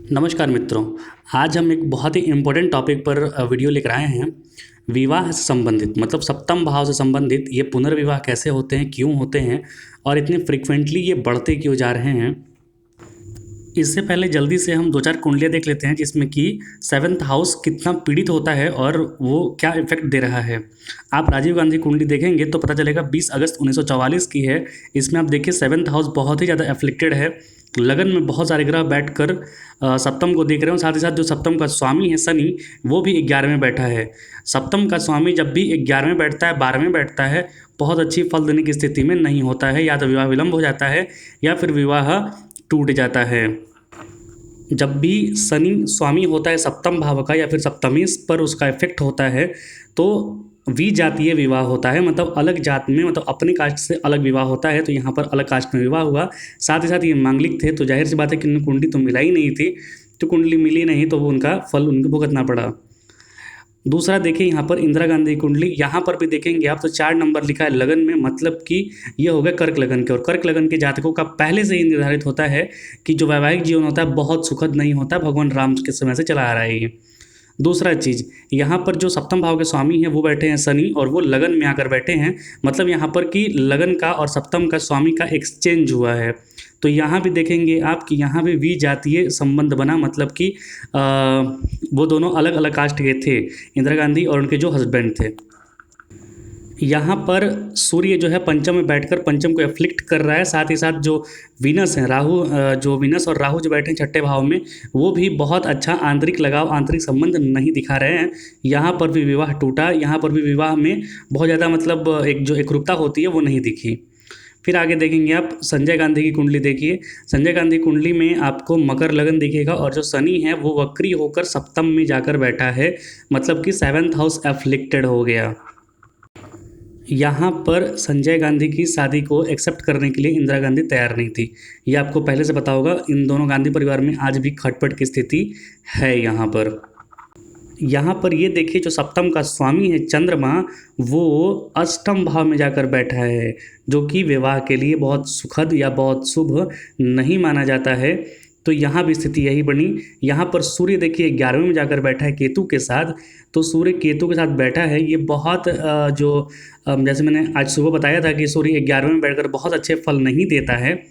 नमस्कार मित्रों। आज हम एक बहुत ही इम्पोर्टेंट टॉपिक पर वीडियो लेकर आए हैं। विवाह से संबंधित मतलब सप्तम भाव से संबंधित ये पुनर्विवाह कैसे होते हैं, क्यों होते हैं और इतने फ्रिक्वेंटली ये बढ़ते क्यों जा रहे हैं। इससे पहले जल्दी से हम 2-4 कुंडलियाँ देख लेते हैं जिसमें कि 7th हाउस कितना पीड़ित होता है और वो क्या इफेक्ट दे रहा है। आप राजीव गांधी कुंडली देखेंगे तो पता चलेगा 20 अगस्त 1944 की है। इसमें आप देखिए 7th हाउस बहुत ही ज़्यादा एफ्लिक्टेड है। लगन में बहुत सारे ग्रह बैठकर सप्तम को देख रहे हैं। साथ ही साथ जो सप्तम का स्वामी है शनि, वो भी 11वें में बैठा है। सप्तम का स्वामी जब भी 11वें में बैठता है, 12वें में बैठता है, बहुत अच्छी फल देने की स्थिति में नहीं होता है। या तो विवाह विलंब हो जाता है या फिर विवाह टूट जाता है। जब भी शनि स्वामी होता है सप्तम भाव का या फिर सप्तमेश पर उसका इफेक्ट होता है तो विजातीय विवाह होता है, मतलब अलग जात में, मतलब अपने कास्ट से अलग विवाह होता है। तो यहाँ पर अलग कास्ट में विवाह हुआ। साथ ही साथ ये मांगलिक थे तो जाहिर सी बात है कि कुंडली तो मिला ही नहीं थी, तो कुंडली मिली नहीं तो वो उनका फल उनको भुगतना पड़ा। दूसरा देखिए यहाँ पर इंदिरा गांधी कुंडली, यहाँ पर भी देखेंगे आप तो 4 नंबर लिखा है लगन में, मतलब कि ये हो गया कर्क लगन के। और कर्क लगन के जातकों का पहले से ही निर्धारित होता है कि जो वैवाहिक जीवन होता है बहुत सुखद नहीं होता, भगवान राम के समय से चला आ रहा है ये। दूसरा चीज़, यहाँ पर जो सप्तम भाव के स्वामी हैं वो बैठे हैं शनि और वो लगन में आकर बैठे हैं, मतलब यहाँ पर कि लगन का और सप्तम का स्वामी का एक्सचेंज हुआ है। तो यहाँ भी देखेंगे आप कि यहाँ भी विजातीय संबंध बना, मतलब कि वो दोनों अलग अलग कास्ट के थे, इंदिरा गांधी और उनके जो हस्बैंड थे। यहाँ पर सूर्य जो है पंचम में बैठकर पंचम को एफ्लिक्ट कर रहा है। साथ ही साथ जो वीनस है राहु, जो वीनस और राहु जो बैठे हैं छठे भाव में, वो भी बहुत अच्छा आंतरिक लगाव, आंतरिक संबंध नहीं दिखा रहे हैं। यहाँ पर भी विवाह टूटा, यहाँ पर भी विवाह में बहुत ज़्यादा मतलब एक जो एकरूपता होती है वो नहीं दिखी। फिर आगे देखेंगे आप संजय गांधी की कुंडली देखिए। संजय गांधी कुंडली में आपको मकर लगन दिखेगा और जो शनि है वो वक्री होकर सप्तम में जाकर बैठा है, मतलब कि 7th हाउस एफ्लिक्टेड हो गया। यहाँ पर संजय गांधी की शादी को एक्सेप्ट करने के लिए इंदिरा गांधी तैयार नहीं थी। ये आपको पहले से पता होगा। इन दोनों गांधी परिवार में आज भी खटपट की स्थिति है। यहाँ पर ये देखिए जो सप्तम का स्वामी है चंद्रमा, वो अष्टम भाव में जाकर बैठा है, जो कि विवाह के लिए बहुत सुखद या बहुत शुभ नहीं माना जाता है। तो यहाँ भी स्थिति यही बनी। यहाँ पर सूर्य देखिए 11वें में जाकर बैठा है केतु के साथ। तो सूर्य केतु के साथ बैठा है, ये बहुत जैसे मैंने आज सुबह बताया था कि सूर्य 11वें में बैठकर बहुत अच्छे फल नहीं देता है।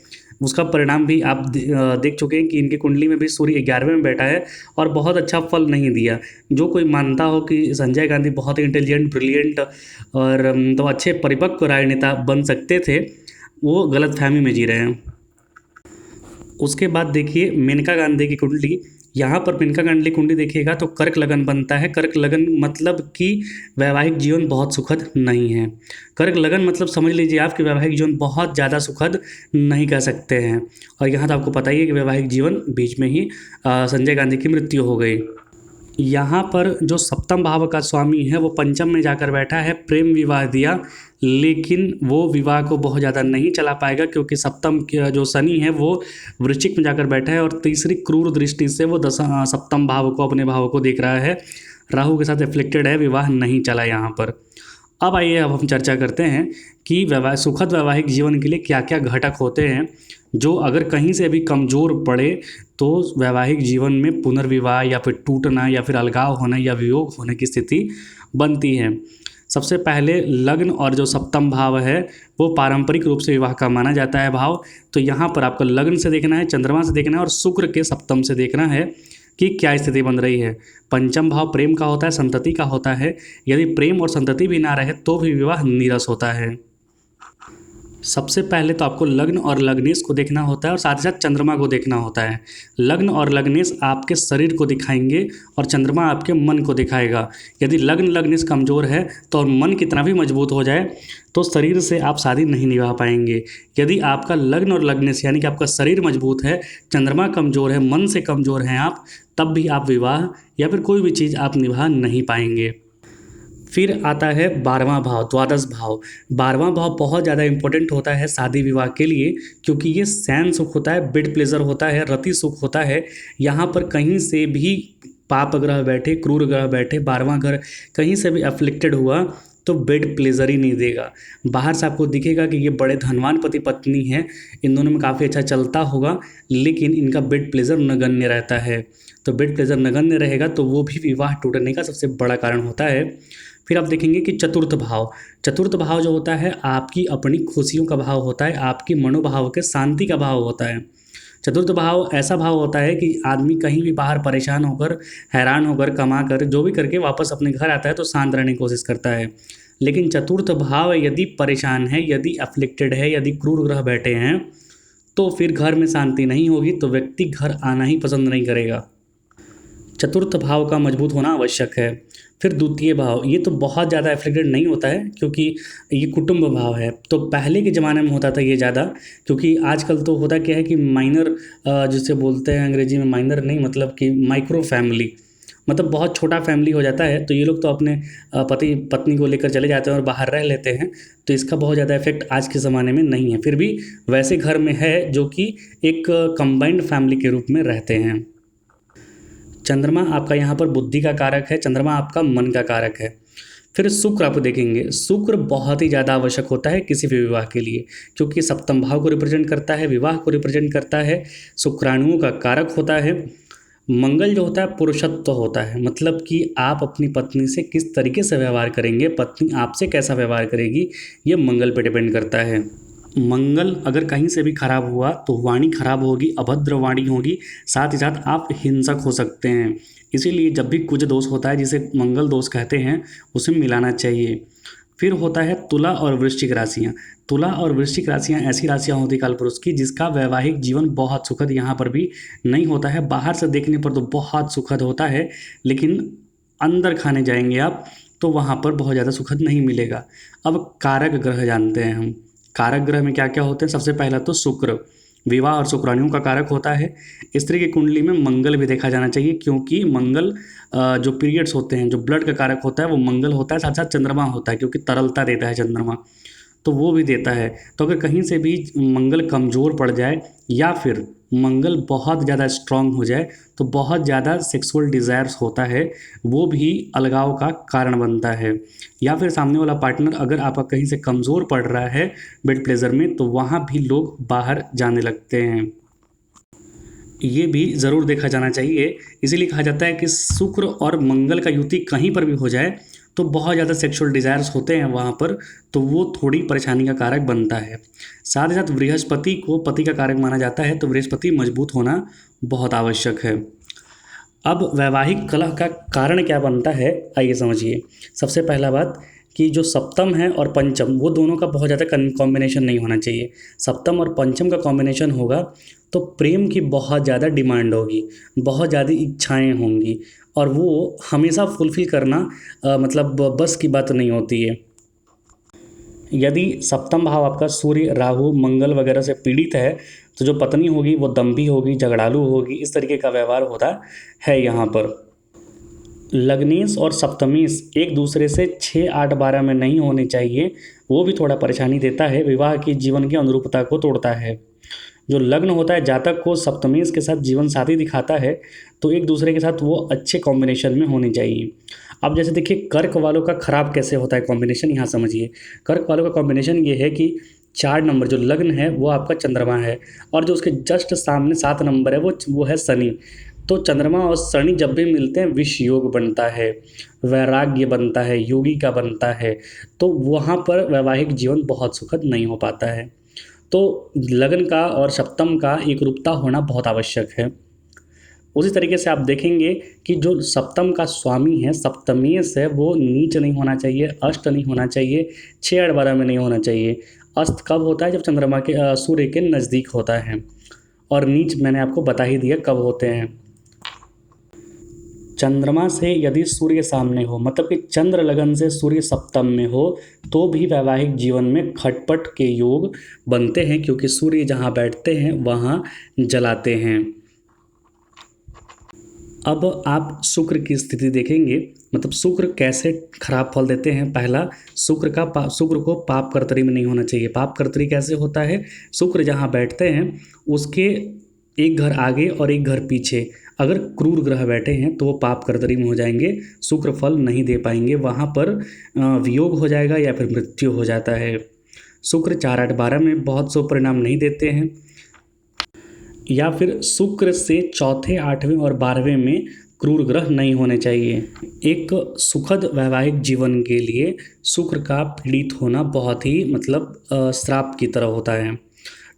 उसका परिणाम भी आप देख चुके हैं कि इनकी कुंडली में भी सूर्य 11वें में बैठा है और बहुत अच्छा फल नहीं दिया। जो कोई मानता हो कि संजय गांधी बहुत ही इंटेलिजेंट, ब्रिलियंट और तो अच्छे परिपक्व राजनेता बन सकते थे, वो गलतफहमी में जी रहे हैं। उसके बाद देखिए मेनका गांधी की कुंडली। यहाँ पर मेनका गांधी कुंडली देखिएगा तो कर्क लगन बनता है। कर्क लगन मतलब कि वैवाहिक जीवन बहुत सुखद नहीं है। कर्क लगन मतलब समझ लीजिए आप कि वैवाहिक जीवन बहुत ज़्यादा सुखद नहीं कह सकते हैं। और यहाँ तो आपको पता ही है कि वैवाहिक जीवन बीच में ही संजय गांधी की मृत्यु हो गई। यहाँ पर जो सप्तम भाव का स्वामी है वो पंचम में जाकर बैठा है, प्रेम विवाह दिया, लेकिन वो विवाह को बहुत ज़्यादा नहीं चला पाएगा क्योंकि सप्तम जो शनि है वो वृश्चिक में जाकर बैठा है और तीसरी क्रूर दृष्टि से वो सप्तम भाव को, अपने भाव को देख रहा है। राहु के साथ एफ्लिक्टेड है, विवाह नहीं चला यहाँ पर। अब आइए अब हम चर्चा करते हैं कि सुखद वैवाहिक जीवन के लिए क्या क्या घटक होते हैं जो अगर कहीं से भी कमज़ोर पड़े तो वैवाहिक जीवन में पुनर्विवाह या फिर टूटना या फिर अलगाव होना या वियोग होने की स्थिति बनती है। सबसे पहले लग्न और जो सप्तम भाव है वो पारंपरिक रूप से विवाह का माना जाता है भाव। तो यहाँ पर आपको लग्न से देखना है, चंद्रमा से देखना है और शुक्र के सप्तम से देखना है कि क्या स्थिति बन रही है। पंचम भाव प्रेम का होता है, संतति का होता है। यदि प्रेम और संतति भी ना रहे तो भी विवाह नीरस होता है। सबसे पहले तो आपको लग्न और लग्नेश को देखना होता है और साथ ही साथ चंद्रमा को देखना होता है। लग्न और लग्नेश आपके शरीर को दिखाएंगे और चंद्रमा आपके मन को दिखाएगा। यदि लग्न लग्नेश कमज़ोर है तो और मन कितना भी मजबूत हो जाए तो शरीर से आप शादी नहीं निभा पाएंगे। यदि आपका लग्न और लग्नेश यानी कि आपका शरीर मजबूत है, चंद्रमा कमज़ोर है, मन से कमज़ोर हैं आप, तब भी आप विवाह या फिर कोई भी चीज़ आप निभा नहीं पाएंगे। फिर आता है 12वां भाव, द्वादश भाव। 12वां भाव बहुत ज़्यादा इंपॉर्टेंट होता है शादी विवाह के लिए क्योंकि ये शयन सुख होता है, बेड प्लेजर होता है, रति सुख होता है। यहाँ पर कहीं से भी पाप ग्रह बैठे, क्रूर ग्रह बैठे, 12वां घर कहीं से भी अफ्लिक्टेड हुआ तो बेड प्लेजर ही नहीं देगा। बाहर से आपको दिखेगा कि ये बड़े धनवान पति पत्नी हैं, इन दोनों में काफ़ी अच्छा चलता होगा, लेकिन इनका बेड प्लेजर नगण्य रहता है। तो बेड प्लेजर नगण्य रहेगा तो वो भी विवाह टूटने का सबसे बड़ा कारण होता है। फिर आप देखेंगे कि चतुर्थ भाव जो होता है आपकी अपनी खुशियों का भाव होता है, आपकी मनोभाव के शांति का भाव होता है। चतुर्थ भाव ऐसा भाव होता है कि आदमी कहीं भी बाहर परेशान होकर, हैरान होकर, कमा कर, जो भी करके वापस अपने घर आता है तो शांत रहने की कोशिश करता है। लेकिन चतुर्थ भाव यदि परेशान है, यदि अफ्लिक्टेड है, यदि क्रूर ग्रह बैठे हैं, तो फिर घर में शांति नहीं होगी, तो व्यक्ति घर आना ही पसंद नहीं करेगा। चतुर्थ भाव का मजबूत होना आवश्यक है। फिर द्वितीय भाव, ये तो बहुत ज़्यादा एफ्लिक्टेड नहीं होता है क्योंकि ये कुटुंब भाव है। तो पहले के ज़माने में होता था ये ज़्यादा, क्योंकि आजकल तो होता क्या है कि माइनर, जिसे बोलते हैं अंग्रेजी में माइनर नहीं, मतलब कि माइक्रो फैमिली, मतलब बहुत छोटा फैमिली हो जाता है। तो ये लोग तो अपने पति पत्नी को लेकर चले जाते हैं और बाहर रह लेते हैं, तो इसका बहुत ज़्यादा इफेक्ट आज के ज़माने में नहीं है। फिर भी वैसे घर में है जो कि एक कंबाइंड फैमिली के रूप में रहते हैं। चंद्रमा आपका यहाँ पर बुद्धि का कारक है, चंद्रमा आपका मन का कारक है। फिर शुक्र आप देखेंगे, शुक्र बहुत ही ज़्यादा आवश्यक होता है किसी भी विवाह के लिए, क्योंकि सप्तम भाव को रिप्रेजेंट करता है, विवाह को रिप्रेजेंट करता है, शुक्राणुओं का कारक होता है। मंगल जो होता है पुरुषत्व होता है, मतलब कि आप अपनी पत्नी से किस तरीके से व्यवहार करेंगे, पत्नी आपसे कैसा व्यवहार करेगी, ये मंगल पे डिपेंड करता है। मंगल अगर कहीं से भी खराब हुआ तो वाणी खराब होगी, अभद्र वाणी होगी, साथ ही साथ आप हिंसक हो सकते हैं। इसीलिए जब भी कुछ दोष होता है जिसे मंगल दोष कहते हैं, उसे मिलाना चाहिए। फिर होता है तुला और वृश्चिक राशियाँ। तुला और वृश्चिक राशियाँ ऐसी राशियाँ होती कालपुरुष की जिसका वैवाहिक जीवन बहुत सुखद यहाँ पर भी नहीं होता है। बाहर से देखने पर तो बहुत सुखद होता है, लेकिन अंदर खाने जाएंगे आप तो वहाँ पर बहुत ज़्यादा सुखद नहीं मिलेगा। अब कारक ग्रह जानते हैं हम। कारक ग्रह में क्या क्या होते हैं? सबसे पहला तो शुक्र, विवाह और शुक्राणुओं का कारक होता है। स्त्री की कुंडली में मंगल भी देखा जाना चाहिए, क्योंकि मंगल जो पीरियड्स होते हैं, जो ब्लड का कारक होता है वो मंगल होता है, साथ साथ चंद्रमा होता है, क्योंकि तरलता देता है चंद्रमा, तो वो भी देता है। तो अगर कहीं से भी मंगल कमज़ोर पड़ जाए या फिर मंगल बहुत ज़्यादा स्ट्रांग हो जाए तो बहुत ज़्यादा सेक्सुअल डिज़ायर्स होता है, वो भी अलगाव का कारण बनता है। या फिर सामने वाला पार्टनर अगर आपका कहीं से कमज़ोर पड़ रहा है बेड प्लेजर में, तो वहाँ भी लोग बाहर जाने लगते हैं। ये भी ज़रूर देखा जाना चाहिए। इसीलिए कहा जाता है कि शुक्र और मंगल का युति कहीं पर भी हो जाए तो बहुत ज़्यादा सेक्सुअल डिज़ायर्स होते हैं वहाँ पर, तो वो थोड़ी परेशानी का कारक बनता है। साथ ही साथ बृहस्पति को पति का कारक माना जाता है, तो बृहस्पति मजबूत होना बहुत आवश्यक है। अब वैवाहिक कलह का कारण क्या बनता है, आइए समझिए। सबसे पहला बात कि जो सप्तम है और पंचम, वो दोनों का बहुत ज़्यादा कॉम्बिनेशन नहीं होना चाहिए। सप्तम और पंचम का कॉम्बिनेशन होगा तो प्रेम की बहुत ज़्यादा डिमांड होगी, बहुत ज़्यादा इच्छाएं होंगी, और वो हमेशा फुलफ़िल करना मतलब बस की बात नहीं होती है। यदि सप्तम भाव आपका सूर्य, राहु, मंगल वगैरह से पीड़ित है तो जो पत्नी होगी वो दंभी होगी, झगड़ालू होगी, इस तरीके का व्यवहार होता है यहाँ पर। लग्नेश और सप्तमेश एक दूसरे से 6, 8, 12 में नहीं होने चाहिए, वो भी थोड़ा परेशानी देता है, विवाह की जीवन की अनुरूपता को तोड़ता है। जो लग्न होता है जातक को सप्तमेश के साथ जीवन साथी दिखाता है, तो एक दूसरे के साथ वो अच्छे कॉम्बिनेशन में होनी चाहिए। अब जैसे देखिए कर्क वालों का खराब कैसे होता है कॉम्बिनेशन, यहाँ समझिए। कर्क वालों का कॉम्बिनेशन ये है कि 4 नंबर जो लग्न है वो आपका चंद्रमा है, और जो उसके जस्ट सामने 7 नंबर है वो है शनि। तो चंद्रमा और शनि जब भी मिलते हैं विष योग बनता है, वैराग्य बनता है, योगी का बनता है, तो वहाँ पर वैवाहिक जीवन बहुत सुखद नहीं हो पाता है। तो लग्न का और सप्तम का एक रूपता होना बहुत आवश्यक है। उसी तरीके से आप देखेंगे कि जो सप्तम का स्वामी है, सप्तमेश है, वो नीच नहीं होना चाहिए, अष्ट नहीं होना चाहिए, 6, 8, 12 में नहीं होना चाहिए। अस्त कब होता है? जब चंद्रमा के सूर्य के नज़दीक होता है, और नीच मैंने आपको बता ही दिया कब होते हैं। चंद्रमा से यदि सूर्य सामने हो, मतलब कि चंद्र लगन से सूर्य सप्तम में हो, तो भी वैवाहिक जीवन में खटपट के योग बनते हैं, क्योंकि सूर्य जहाँ बैठते हैं वहाँ जलाते हैं। अब आप शुक्र की स्थिति देखेंगे, मतलब शुक्र कैसे खराब फल देते हैं। पहला, शुक्र को पाप कर्तरी में नहीं होना चाहिए। पाप कर्तरी कैसे होता है? शुक्र जहाँ बैठते हैं उसके एक घर आगे और एक घर पीछे अगर क्रूर ग्रह बैठे हैं तो वो पाप कर्तरी में हो जाएंगे, शुक्र फल नहीं दे पाएंगे, वहाँ पर वियोग हो जाएगा या फिर मृत्यु हो जाता है। शुक्र 4, 8, 12 में बहुत शुभ परिणाम नहीं देते हैं, या फिर शुक्र से चौथे, 8वें और 12वें में क्रूर ग्रह नहीं होने चाहिए। एक सुखद वैवाहिक जीवन के लिए शुक्र का पीड़ित होना बहुत ही श्राप की तरह होता है।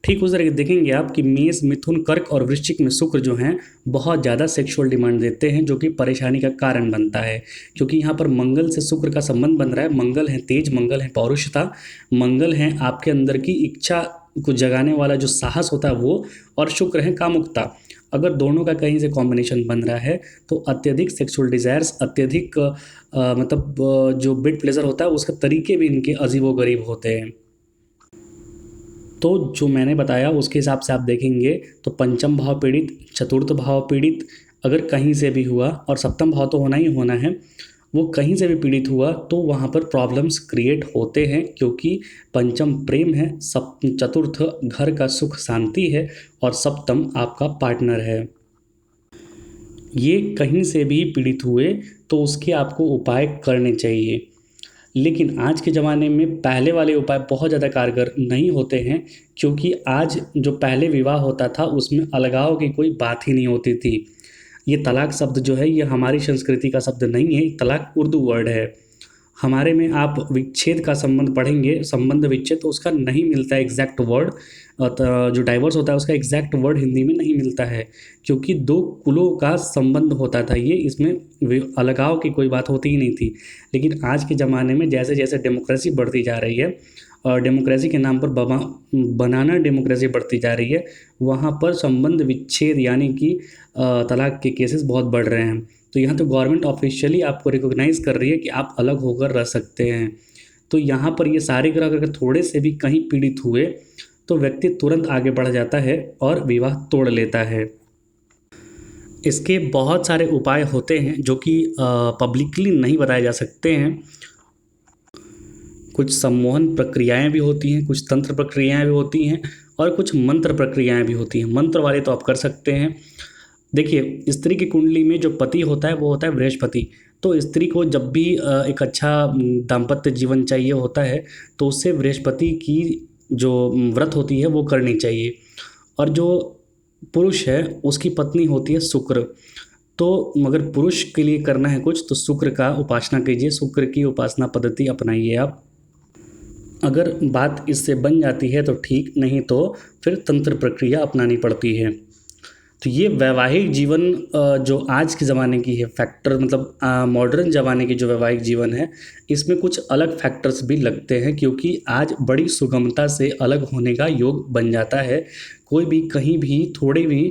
ठीक उस तरह देखेंगे आप कि मेष, मिथुन, कर्क और वृश्चिक में शुक्र जो हैं बहुत ज़्यादा सेक्सुअल डिमांड देते हैं, जो कि परेशानी का कारण बनता है, क्योंकि यहाँ पर मंगल से शुक्र का संबंध बन रहा है। मंगल है तेज, मंगल है पौरुषता, मंगल है आपके अंदर की इच्छा को जगाने वाला जो साहस होता है वो, और शुक्र है कामुकता। अगर दोनों का कहीं से कॉम्बिनेशन बन रहा है तो अत्यधिक सेक्सुअल डिज़ायर्स, अत्यधिक जो बेड प्लेजर होता है उसके तरीके भी इनके अजीबोगरीब होते हैं। तो जो मैंने बताया उसके हिसाब से आप देखेंगे तो पंचम भाव पीड़ित, चतुर्थ भाव पीड़ित अगर कहीं से भी हुआ, और सप्तम भाव तो होना ही होना है, वो कहीं से भी पीड़ित हुआ तो वहाँ पर प्रॉब्लम्स क्रिएट होते हैं, क्योंकि पंचम प्रेम है, चतुर्थ घर का सुख शांति है, और सप्तम आपका पार्टनर है। ये कहीं से भी पीड़ित हुए तो उसके आपको उपाय करने चाहिए। लेकिन आज के ज़माने में पहले वाले उपाय बहुत ज़्यादा कारगर नहीं होते हैं, क्योंकि आज जो पहले विवाह होता था उसमें अलगाव की कोई बात ही नहीं होती थी। ये तलाक शब्द जो है ये हमारी संस्कृति का शब्द नहीं है, तलाक उर्दू वर्ड है। हमारे में आप विच्छेद का संबंध पढ़ेंगे, संबंध विच्छेद, तो उसका नहीं मिलता है एग्जैक्ट वर्ड। जो डाइवर्स होता है उसका एग्जैक्ट वर्ड हिंदी में नहीं मिलता है, क्योंकि दो कुलों का संबंध होता था ये, इसमें अलगाव की कोई बात होती ही नहीं थी। लेकिन आज के ज़माने में जैसे जैसे डेमोक्रेसी बढ़ती जा रही है, और डेमोक्रेसी के नाम पर बनाना डेमोक्रेसी बढ़ती जा रही है, वहाँ पर संबंध विच्छेद यानी कि तलाक के केसेस बहुत बढ़ रहे हैं। तो यहाँ तो गवर्नमेंट ऑफिशियली आपको रिकॉग्नाइज़ कर रही है कि आप अलग होकर रह सकते हैं। तो यहाँ पर ये सारे ग्रह अगर थोड़े से भी कहीं पीड़ित हुए तो व्यक्ति तुरंत आगे बढ़ जाता है और विवाह तोड़ लेता है। इसके बहुत सारे उपाय होते हैं जो कि पब्लिकली नहीं बताए जा सकते हैं। कुछ सम्मोहन प्रक्रियाएं भी होती हैं, कुछ तंत्र प्रक्रियाएं भी होती हैं, और कुछ मंत्र प्रक्रियाएं भी होती हैं। मंत्र वाले तो आप कर सकते हैं। देखिए, स्त्री की कुंडली में जो पति होता है वो होता है बृहस्पति। तो स्त्री को जब भी एक अच्छा दाम्पत्य जीवन चाहिए होता है तो उससे बृहस्पति की जो व्रत होती है वो करनी चाहिए। और जो पुरुष है उसकी पत्नी होती है शुक्र। तो मगर पुरुष के लिए करना है कुछ तो शुक्र का उपासना कीजिए, शुक्र की उपासना पद्धति अपनाइए आप। अगर बात इससे बन जाती है तो ठीक, नहीं तो फिर तंत्र प्रक्रिया अपनानी पड़ती है। तो ये वैवाहिक जीवन जो आज के ज़माने की है फैक्टर, मॉडर्न ज़माने की जो वैवाहिक जीवन है, इसमें कुछ अलग फैक्टर्स भी लगते हैं, क्योंकि आज बड़ी सुगमता से अलग होने का योग बन जाता है। कोई भी कहीं भी थोड़ी भी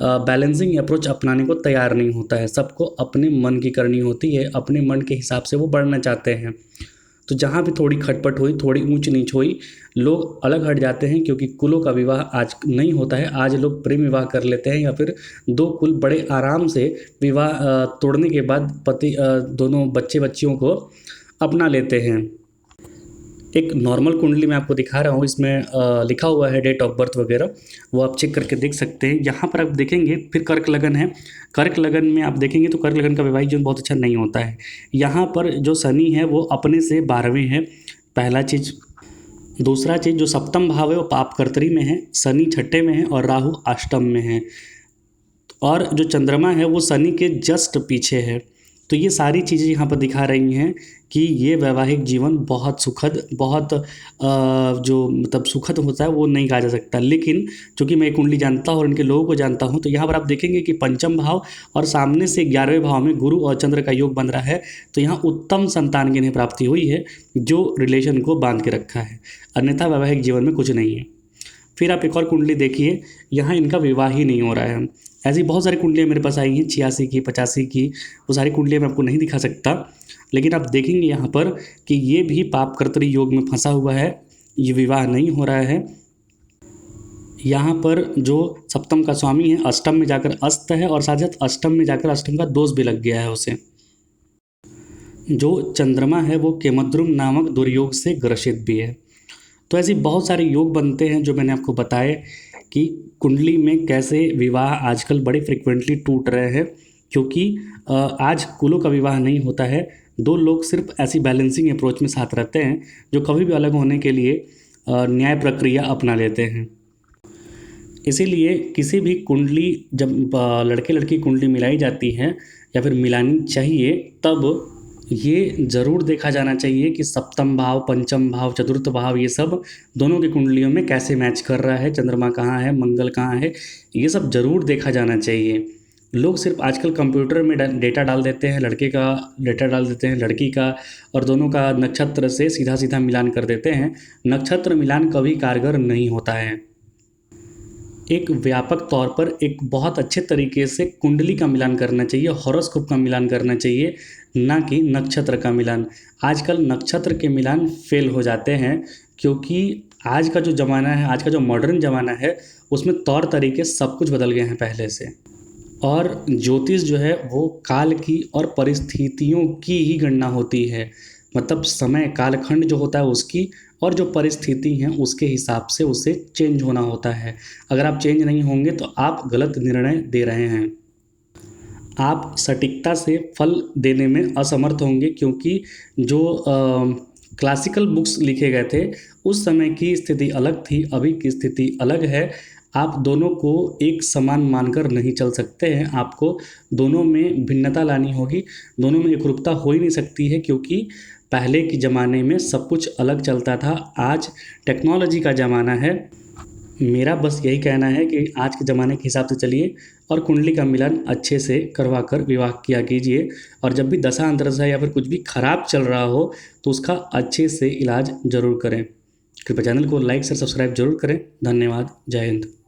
बैलेंसिंग अप्रोच अपनाने को तैयार नहीं होता है। सबको अपने मन की करनी होती है, अपने मन के हिसाब से वो बढ़ना चाहते हैं। तो जहाँ भी थोड़ी खटपट हुई, थोड़ी ऊंच नीच हुई, लोग अलग हट जाते हैं, क्योंकि कुलों का विवाह आज नहीं होता है। आज लोग प्रेम विवाह कर लेते हैं, या फिर दो कुल बड़े आराम से विवाह तोड़ने के बाद पति दोनों बच्चियों को अपना लेते हैं। एक नॉर्मल कुंडली मैं आपको दिखा रहा हूँ, इसमें लिखा हुआ है डेट ऑफ बर्थ वगैरह, वो आप चेक करके देख सकते हैं। यहाँ पर आप देखेंगे फिर कर्क लगन है। कर्क लगन में आप देखेंगे तो कर्क लगन का वैवाहिक जीवन बहुत अच्छा नहीं होता है। यहाँ पर जो शनि है वो अपने से 12वें है, पहला चीज़। दूसरा चीज़, जो सप्तम भाव है वो पाप कर्तरी में है, शनि छठे में है और राहु अष्टम में है, और जो चंद्रमा है वो शनि के जस्ट पीछे है। तो ये सारी चीज़ें यहाँ पर दिखा रही हैं कि ये वैवाहिक जीवन बहुत सुखद, बहुत सुखद होता है वो नहीं कहा जा सकता। लेकिन चूँकि मैं कुंडली जानता हूँ और इनके लोगों को जानता हूँ, तो यहाँ पर आप देखेंगे कि पंचम भाव और सामने से 11वें भाव में गुरु और चंद्र का योग बन रहा है। तो यहाँ उत्तम संतान की इन्हें प्राप्ति हुई है, जो रिलेशन को बांध के रखा है, अन्यथा वैवाहिक जीवन में कुछ नहीं है। फिर आप एक और कुंडली देखिए, यहाँ इनका विवाह ही नहीं हो रहा है। ऐसी बहुत सारी कुंडलियाँ मेरे पास आई हैं, 86 की, 85 की, वो सारी कुंडलियाँ मैं आपको नहीं दिखा सकता। लेकिन आप देखेंगे यहाँ पर कि ये भी पाप कर्तरी योग में फंसा हुआ है, ये विवाह नहीं हो रहा है। यहाँ पर जो सप्तम का स्वामी है अष्टम में जाकर अस्त है, और साथ साथ अष्टम में जाकर अष्टम का दोष भी लग गया है उसे। जो चंद्रमा है वो केमद्रुम नामक दुर्योग से ग्रसित भी है। तो ऐसी बहुत सारे योग बनते हैं जो मैंने आपको बताए। कि कुंडली में कैसे विवाह आजकल बड़े फ्रिक्वेंटली टूट रहे हैं, क्योंकि आज कुलों का विवाह नहीं होता है। दो लोग सिर्फ ऐसी बैलेंसिंग अप्रोच में साथ रहते हैं जो कभी भी अलग होने के लिए न्याय प्रक्रिया अपना लेते हैं। इसीलिए किसी भी कुंडली जब लड़के लड़की कुंडली मिलाई जाती है या फिर मिलानी चाहिए, तब ये ज़रूर देखा जाना चाहिए कि सप्तम भाव, पंचम भाव, चतुर्थ भाव ये सब दोनों की कुंडलियों में कैसे मैच कर रहा है, चंद्रमा कहाँ है, मंगल कहाँ है, ये सब ज़रूर देखा जाना चाहिए। लोग सिर्फ आजकल कंप्यूटर में डेटा डाल देते हैं, लड़के का डेटा डाल देते हैं, लड़की का, और दोनों का नक्षत्र से सीधा सीधा मिलान कर देते हैं। नक्षत्र मिलान कभी कारगर नहीं होता है। एक व्यापक तौर पर एक बहुत अच्छे तरीके से कुंडली का मिलान करना चाहिए, हॉरोस्कोप का मिलान करना चाहिए, ना कि नक्षत्र का मिलान। आजकल नक्षत्र के मिलान फेल हो जाते हैं, क्योंकि आज का जो ज़माना है, आज का जो मॉडर्न ज़माना है, उसमें तौर तरीके सब कुछ बदल गए हैं पहले से। और ज्योतिष जो है वो काल की और परिस्थितियों की ही गणना होती है, मतलब समय कालखंड जो होता है उसकी, और जो परिस्थिति हैं उसके हिसाब से उसे चेंज होना होता है। अगर आप चेंज नहीं होंगे तो आप गलत निर्णय दे रहे हैं, आप सटीकता से फल देने में असमर्थ होंगे, क्योंकि जो क्लासिकल बुक्स लिखे गए थे उस समय की स्थिति अलग थी, अभी की स्थिति अलग है। आप दोनों को एक समान मानकर नहीं चल सकते हैं, आपको दोनों में भिन्नता लानी होगी, दोनों में एकरूपता हो ही नहीं सकती है, क्योंकि पहले के ज़माने में सब कुछ अलग चलता था, आज टेक्नोलॉजी का ज़माना है। मेरा बस यही कहना है कि आज के ज़माने के हिसाब से चलिए और कुंडली का मिलान अच्छे से करवा कर विवाह किया कीजिए। और जब भी दशा अंतर्दशा या फिर कुछ भी खराब चल रहा हो तो उसका अच्छे से इलाज ज़रूर करें। कृपया चैनल को लाइक से सब्सक्राइब जरूर करें। धन्यवाद। जय हिंद।